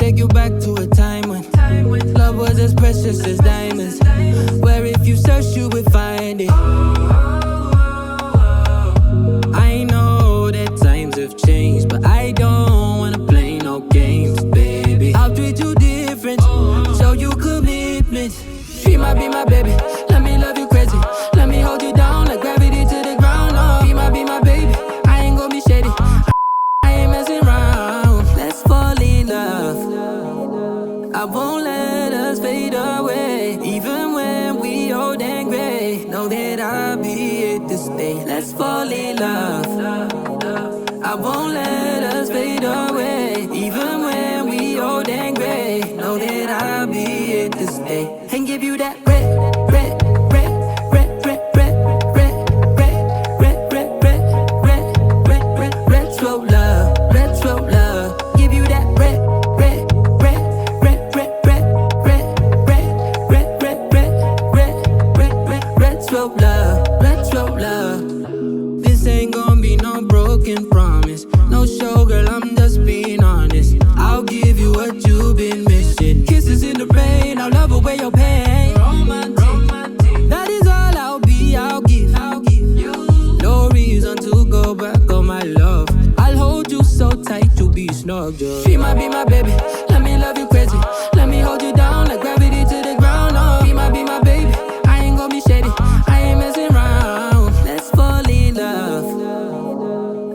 take you back to a time when love was as precious as diamonds, where if you search you would find it. I know that times have changed, but I don't wanna play no games, baby. I'll treat you different, show you commitment. She might be my baby, let me love you crazy. Let me hold you down like gravity to the ground. Oh, be my baby, I ain't gonna be shady. I ain't messing around. Let's fall in love. I won't let us fade away, even when we old and gray. Know that I'll be here to stay. Let's fall in love. I won't let us fade away, even when we old and gray. Know that I'll be here to stay and give you that red, red, red, red, red, red, red, red, red, red, red, red, red, red, retro love, retro love. Give you that red, red, red, red, red, red, red, red, red, red, red, red, red, red, retro love, retro love. This ain't gonna be no broken promise, no show, girl, I'm just being honest. I'll give you what you've been missing. Kisses in the rain, I'll love away your pain. Romantic, that is all I'll be, I'll give you. No reason to go back on my love. I'll hold you so tight, you'll be snugged up. She might be my baby, let me love you crazy. Let me hold you down like gravity to the ground. Oh, be my baby, I ain't gonna be shady. I ain't messing around. Let's fall in love.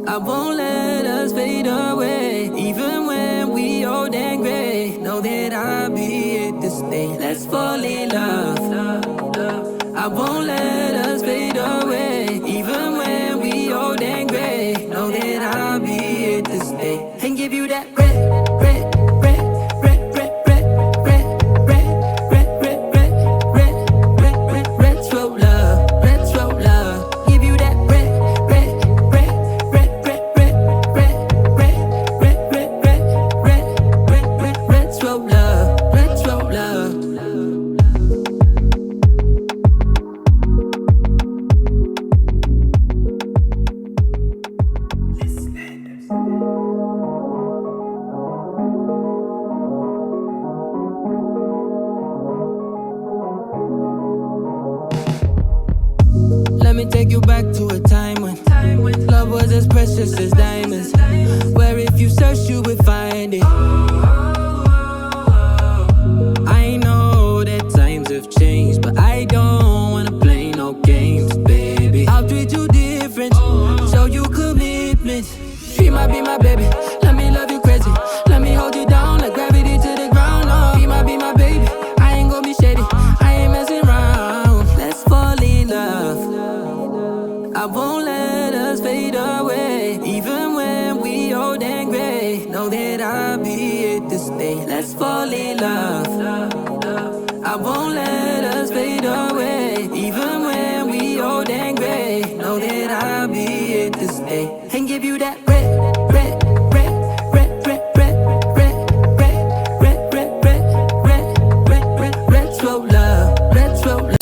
I won't let us fade away, even when we old and gray. Know that I'll be here to stay. Let's fall in love. I won't let us fade away, even when we old and gray. Know that I'll be here to stay and give you that red, red, red, red, red, red, red, red, red, red, red, red, red, red, retro love, retro love. Give you that red, red, red, red, red, red, red, red, red, red, red, red, red, red, retro love, retro love. Let me take you back to a time when love was as precious as diamonds, where if you search you would find it. I know that times have changed, but I don't wanna play no games, baby. I'll treat you different, show you commitment. She might be my baby, let me love you crazy. Let me hold you down like gravity to the ground. Oh, be my baby, I ain't gonna be shady. I ain't messing around. Let's fall in love. I won't let us fade away, even when we old and gray. Know that I'll be here to stay. Let's fall in love. I won't let us fade away, even when we old and gray. Know that I'll be here to stay and give you that red, red, red, red, red, red, red, red, red, red, red, red, red, red, retro love, retro love.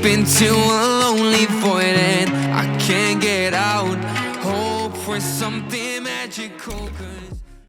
Into a lonely void and I can't get out. Hope for something magical.